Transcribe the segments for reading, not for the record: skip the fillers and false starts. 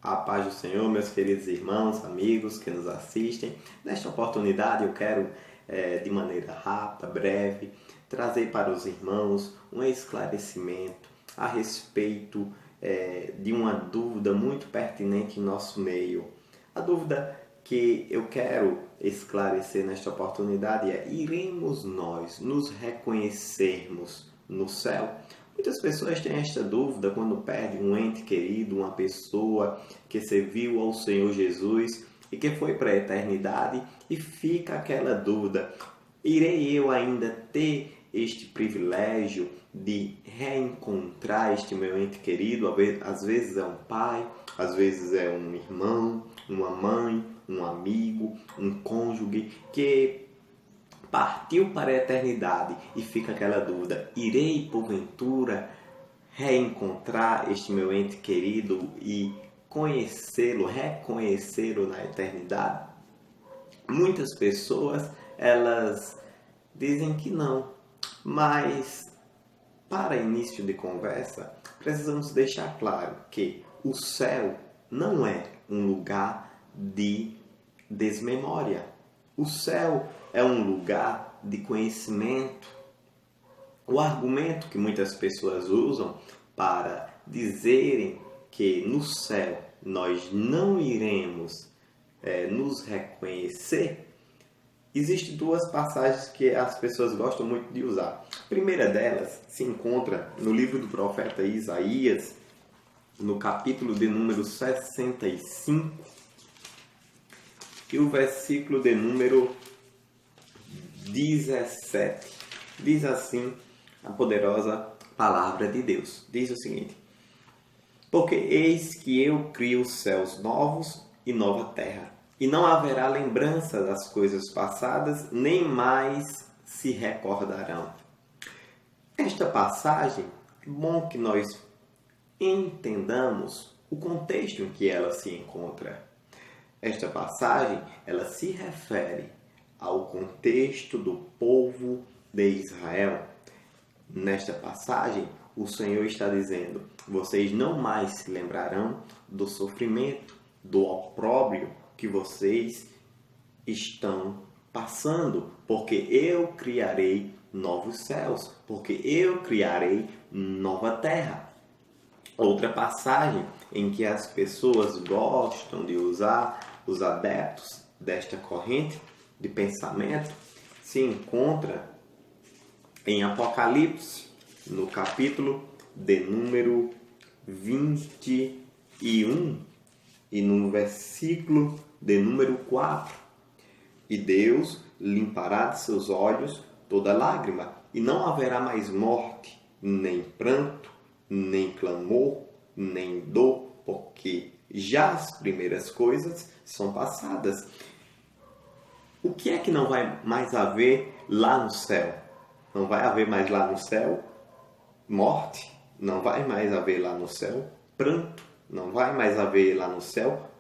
A paz do Senhor, meus queridos irmãos, amigos que nos assistem. Nesta oportunidade eu quero, de maneira rápida, breve, trazer para os irmãos um esclarecimento a respeito de uma dúvida muito pertinente em nosso meio. A dúvida que eu quero esclarecer nesta oportunidade é: iremos nós nos reconhecermos no céu? Muitas pessoas têm esta dúvida quando perdem um ente querido, uma pessoa que serviu ao Senhor Jesus e que foi para a eternidade, e fica aquela dúvida: irei eu ainda ter este privilégio de reencontrar este meu ente querido? Às vezes é um pai, às vezes é um irmão, uma mãe, um amigo, um cônjuge que partiu para a eternidade, e fica aquela dúvida: irei porventura reencontrar este meu ente querido e conhecê-lo, reconhecê-lo na eternidade? Muitas pessoas, elas dizem que não, mas para início de conversa, precisamos deixar claro que o céu não é um lugar de desmemória. O céu é um lugar de conhecimento. O argumento que muitas pessoas usam para dizerem que no céu nós não iremos nos reconhecer, existem duas passagens que as pessoas gostam muito de usar. A primeira delas se encontra no livro do profeta Isaías, no capítulo de número 65, e o versículo de número 17. Diz assim a poderosa palavra de Deus. Diz o seguinte: porque eis que eu crio céus novos e nova terra, e não haverá lembrança das coisas passadas, nem mais se recordarão. Esta passagem, é bom que nós entendamos o contexto em que ela se encontra. Esta passagem, ela se refere ao contexto do povo de Israel. Nesta passagem, o Senhor está dizendo: vocês não mais se lembrarão do sofrimento, do opróbrio que vocês estão passando, porque eu criarei novos céus, porque eu criarei nova terra. Outra passagem em que as pessoas gostam de usar, os adeptos desta corrente de pensamento, se encontra em Apocalipse, no capítulo de número 21 e no versículo de número 4. E Deus limpará de seus olhos toda lágrima, e não haverá mais morte, nem pranto, nem clamor, nem dor, porque já as primeiras coisas são passadas. O que é que não vai mais haver lá no céu? Não vai haver mais lá no céu morte, não vai mais haver lá no céu pranto, não vai mais haver lá no céu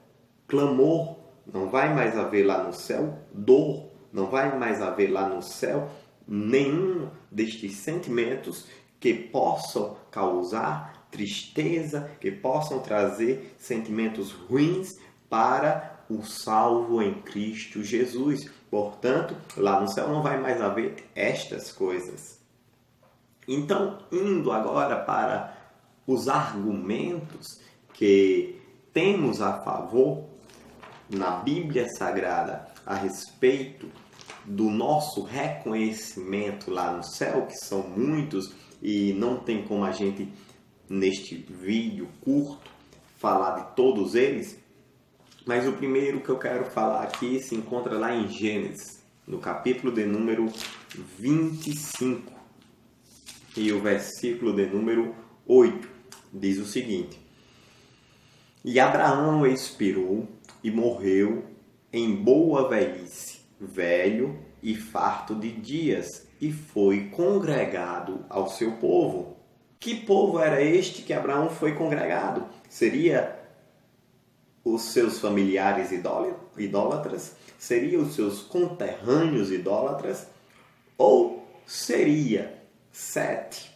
clamor, não vai mais haver lá no céu dor, não vai mais haver lá no céu nenhum destes sentimentos que possam causar tristeza, que possam trazer sentimentos ruins para o salvo em Cristo Jesus. Portanto, lá no céu não vai mais haver estas coisas. Então, indo agora para os argumentos que temos a favor na Bíblia Sagrada a respeito do nosso reconhecimento lá no céu, que são muitos e não tem como a gente, neste vídeo curto, falar de todos eles. Mas o primeiro que eu quero falar aqui se encontra lá em Gênesis, no capítulo de número 25 e o versículo de número 8. Diz o seguinte: e Abraão expirou e morreu em boa velhice, velho e farto de dias, e foi congregado ao seu povo. Que povo era este que Abraão foi congregado? Seria os seus familiares idólatras? Seria os seus conterrâneos idólatras? Ou seria Sete?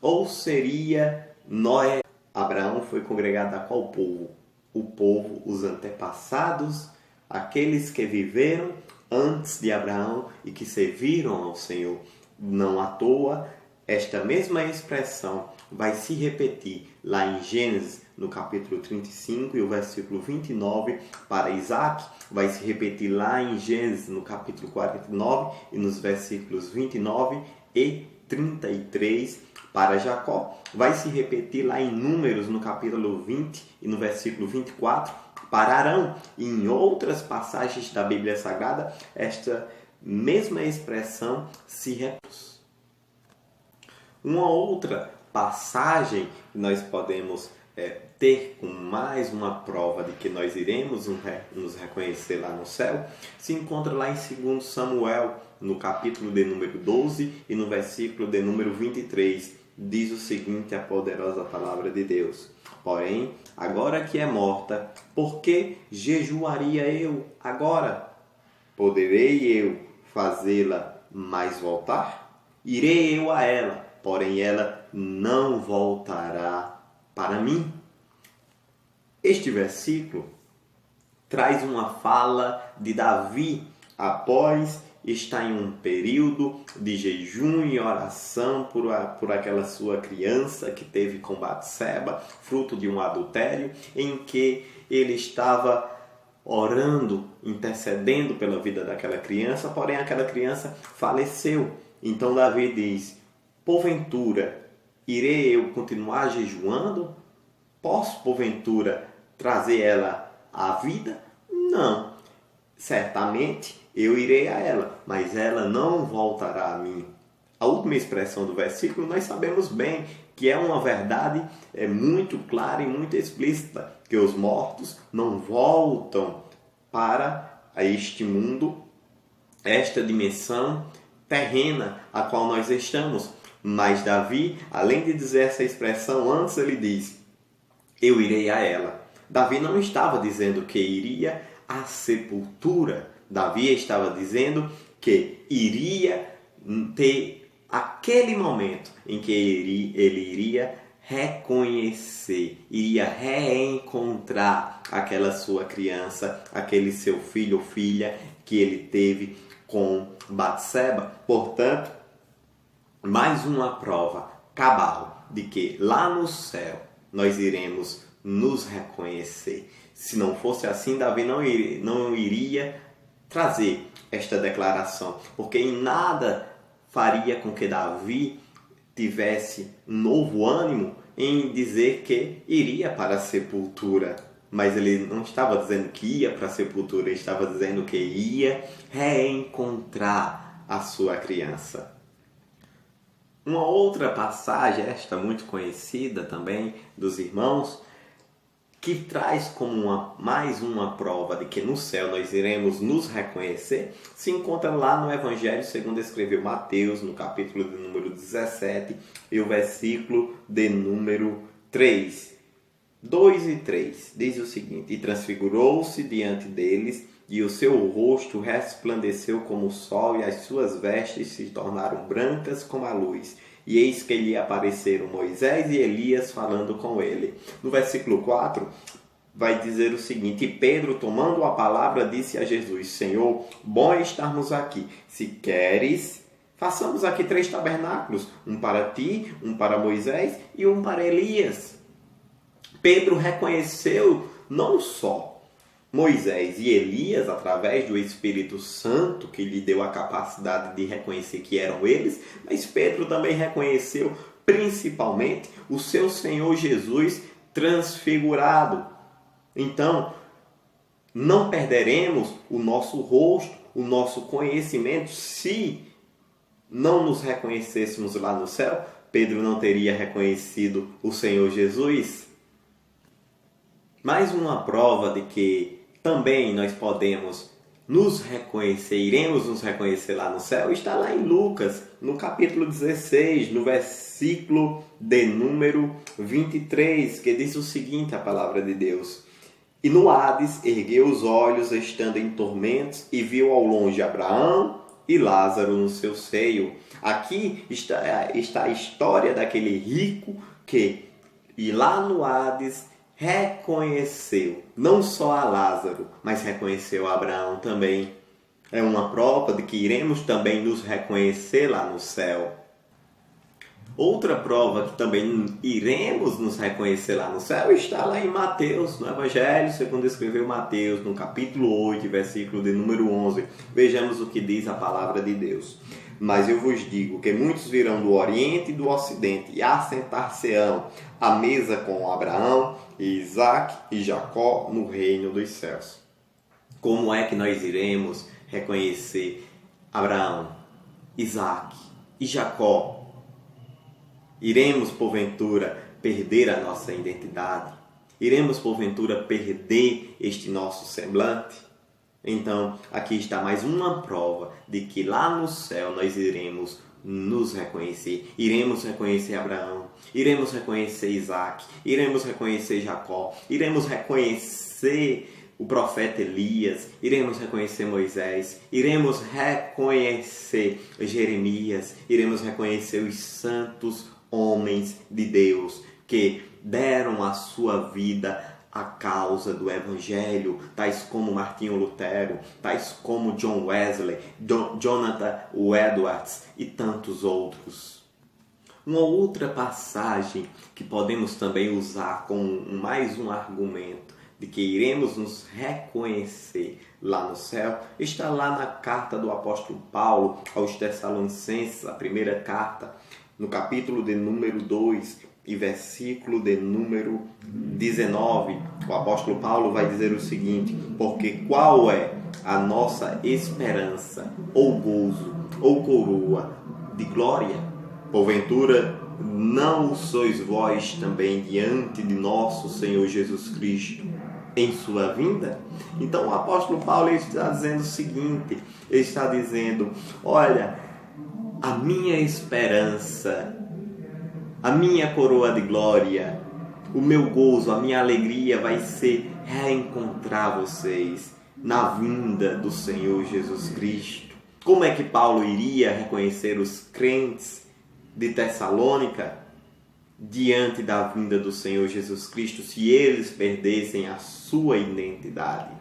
Ou seria Noé? Abraão foi congregado a qual povo? o povo, os antepassados, aqueles que viveram antes de Abraão e que serviram ao Senhor. Não à toa, esta mesma expressão vai se repetir lá em Gênesis, no capítulo 35 e o versículo 29, para Isaac, vai se repetir lá em Gênesis, no capítulo 49 e nos versículos 29 e 33, para Jacó, vai se repetir lá em Números, no capítulo 20 e no versículo 24, para Arão. E em outras passagens da Bíblia Sagrada, esta mesma expressão se repete. Uma outra passagem que nós podemos ter com mais uma prova de que nós iremos nos reconhecer lá no céu, se encontra lá em 2 Samuel, no capítulo de número 12 e no versículo de número 23. Diz o seguinte, a poderosa palavra de Deus: porém, agora que é morta, por que jejuaria eu agora? Poderei eu fazê-la mais voltar? Irei eu a ela, porém ela não voltará para mim. Este versículo traz uma fala de Davi após estar em um período de jejum e oração por aquela sua criança que teve com Batseba, fruto de um adultério, em que ele estava orando, intercedendo pela vida daquela criança, porém aquela criança faleceu. Então Davi diz: porventura irei eu continuar jejuando? Posso porventura trazer ela à vida? Não. Certamente eu irei a ela, mas ela não voltará a mim. A última expressão do versículo nós sabemos bem que é uma verdade muito clara e muito explícita, que os mortos não voltam para este mundo, esta dimensão terrena a qual nós estamos. Mas Davi, além de dizer essa expressão, antes ele diz: eu irei a ela. Davi não estava dizendo que iria à sepultura. Davi estava dizendo que iria ter aquele momento em que ele iria reconhecer, iria reencontrar aquela sua criança, aquele seu filho ou filha que ele teve com Batseba. Portanto, mais uma prova cabal de que lá no céu nós iremos nos reconhecer. Se não fosse assim, Davi não iria trazer esta declaração, porque em nada faria com que Davi tivesse um novo ânimo em dizer que iria para a sepultura. Mas ele não estava dizendo que ia para a sepultura, ele estava dizendo que ia reencontrar a sua criança. Uma outra passagem, esta muito conhecida também dos irmãos, que traz como mais uma prova de que no céu nós iremos nos reconhecer, se encontra lá no Evangelho segundo escreveu Mateus, no capítulo de número 17 e o versículo de número 3. 2 e 3 diz o seguinte: e transfigurou-se diante deles, e o seu rosto resplandeceu como o sol, e as suas vestes se tornaram brancas como a luz. E eis que lhe apareceram Moisés e Elias falando com ele. No versículo 4 vai dizer o seguinte: e Pedro, tomando a palavra, disse a Jesus: Senhor, bom é estarmos aqui. Se queres, façamos aqui 3 tabernáculos, um para ti, um para Moisés e um para Elias. Pedro reconheceu não só Moisés e Elias através do Espírito Santo, que lhe deu a capacidade de reconhecer que eram eles, mas Pedro também reconheceu principalmente o seu Senhor Jesus transfigurado. Então, não perderemos o nosso rosto, o nosso conhecimento, se não nos reconhecêssemos lá no céu. Pedro não teria reconhecido o Senhor Jesus. Mais uma prova de que também nós podemos nos reconhecer, iremos nos reconhecer lá no céu, está lá em Lucas, no capítulo 16, no versículo de número 23, que diz o seguinte, a palavra de Deus: e no Hades ergueu os olhos, estando em tormentos, e viu ao longe Abraão e Lázaro no seu seio. Aqui está a história daquele rico que, e lá no Hades, reconheceu não só a Lázaro, mas reconheceu a Abraão também. É uma prova de que iremos também nos reconhecer lá no céu. Outra prova que também iremos nos reconhecer lá no céu está lá em Mateus, no Evangelho segundo escreveu Mateus, no capítulo 8, versículo de número 11. Vejamos o que diz a palavra de Deus. Mas eu vos digo que muitos virão do Oriente e do Ocidente e assentar-se-ão à mesa com Abraão, Isaque e Jacó no reino dos céus. Como é que nós iremos reconhecer Abraão, Isaque e Jacó? Iremos, porventura, perder a nossa identidade? Iremos, porventura, perder este nosso semblante? Então, aqui está mais uma prova de que lá no céu nós iremos nos reconhecer. Iremos reconhecer Abraão, iremos reconhecer Isaque, iremos reconhecer Jacó, iremos reconhecer o profeta Elias, iremos reconhecer Moisés, iremos reconhecer Jeremias, iremos reconhecer os santos homens de Deus que deram a sua vida à causa do Evangelho, tais como Martinho Lutero, tais como John Wesley, Jonathan Edwards e tantos outros. Uma outra passagem que podemos também usar como mais um argumento de que iremos nos reconhecer lá no céu, está lá na carta do apóstolo Paulo aos Tessalonicenses, a primeira carta, no capítulo de número 2 e versículo de número 19. O apóstolo Paulo vai dizer o seguinte: porque qual é a nossa esperança, ou gozo, ou coroa de glória? Porventura, não sois vós também diante de nosso Senhor Jesus Cristo em sua vinda? Então o apóstolo Paulo está dizendo o seguinte, ele está dizendo, olha, a minha esperança, a minha coroa de glória, o meu gozo, a minha alegria vai ser reencontrar vocês na vinda do Senhor Jesus Cristo. Como é que Paulo iria reconhecer os crentes de Tessalônica diante da vinda do Senhor Jesus Cristo se eles perdessem a sua identidade?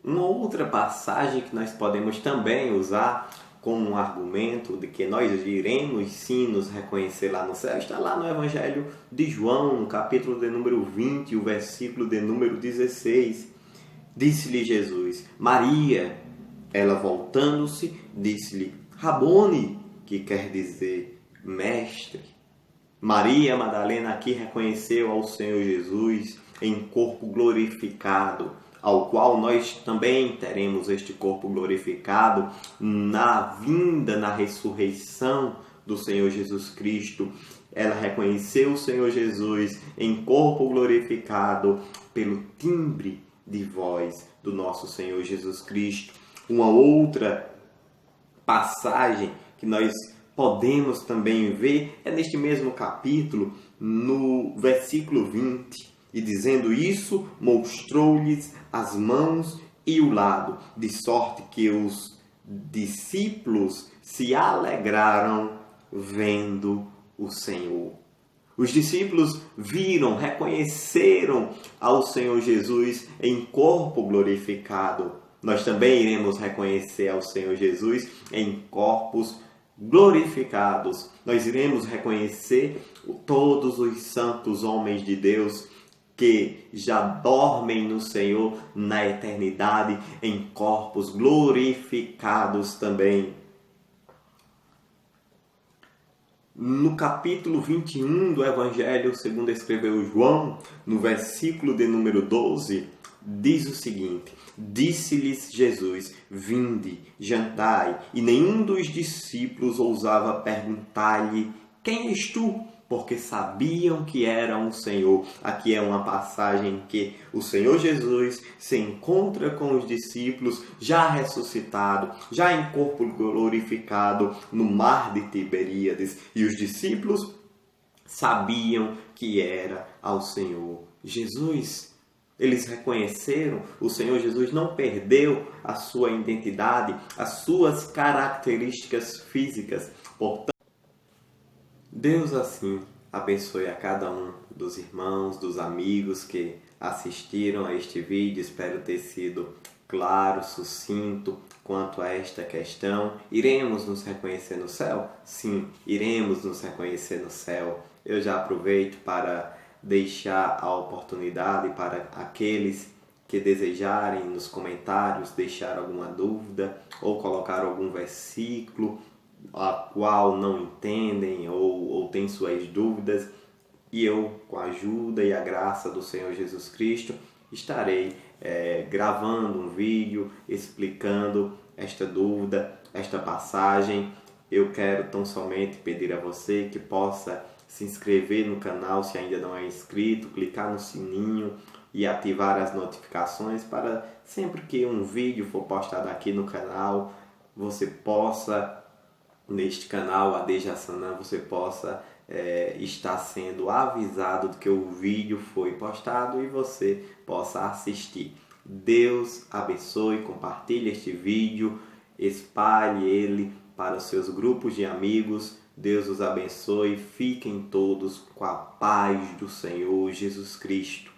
Uma outra passagem que nós podemos também usar como um argumento de que nós iremos sim nos reconhecer lá no céu está lá no Evangelho de João, no capítulo de número 20, o versículo de número 16. Disse-lhe Jesus, Maria. Ela voltando-se, disse-lhe, Rabone, que quer dizer mestre. Maria Madalena aqui reconheceu ao Senhor Jesus em corpo glorificado, ao qual nós também teremos este corpo glorificado na vinda, na ressurreição do Senhor Jesus Cristo. Ela reconheceu o Senhor Jesus em corpo glorificado pelo timbre de voz do nosso Senhor Jesus Cristo. Uma outra passagem que nós podemos também ver é neste mesmo capítulo, no versículo 20. E dizendo isso, mostrou-lhes as mãos e o lado, de sorte que os discípulos se alegraram vendo o Senhor. Os discípulos viram, reconheceram ao Senhor Jesus em corpo glorificado. Nós também iremos reconhecer ao Senhor Jesus em corpos glorificados. Nós iremos reconhecer todos os santos homens de Deus que já dormem no Senhor na eternidade em corpos glorificados também. No capítulo 21 do Evangelho segundo escreveu João, no versículo de número 12, diz o seguinte, disse-lhes Jesus, vinde, jantai, e nenhum dos discípulos ousava perguntar-lhe, quem és tu? Porque sabiam que era um Senhor. Aqui é uma passagem que o Senhor Jesus se encontra com os discípulos já ressuscitado, já em corpo glorificado no mar de Tiberíades. E os discípulos sabiam que era ao Senhor Jesus. Eles reconheceram, o Senhor Jesus não perdeu a sua identidade, as suas características físicas. Portanto, Deus assim abençoe a cada um dos irmãos, dos amigos que assistiram a este vídeo. Espero ter sido claro, sucinto quanto a esta questão. Iremos nos reconhecer no céu? Sim, iremos nos reconhecer no céu. Eu já aproveito para deixar a oportunidade para aqueles que desejarem nos comentários deixar alguma dúvida ou colocar algum versículo a qual não entendem ou têm suas dúvidas, e eu, com a ajuda e a graça do Senhor Jesus Cristo, estarei gravando um vídeo explicando esta dúvida, esta passagem. Eu quero tão somente pedir a você que possa se inscrever no canal se ainda não é inscrito, clicar no sininho e ativar as notificações para sempre que um vídeo for postado aqui no canal, você possa, neste canal AD Jassanã, você possa estar sendo avisado de que o vídeo foi postado e você possa assistir. Deus abençoe, compartilhe este vídeo, espalhe ele para os seus grupos de amigos. Deus os abençoe, fiquem todos com a paz do Senhor Jesus Cristo.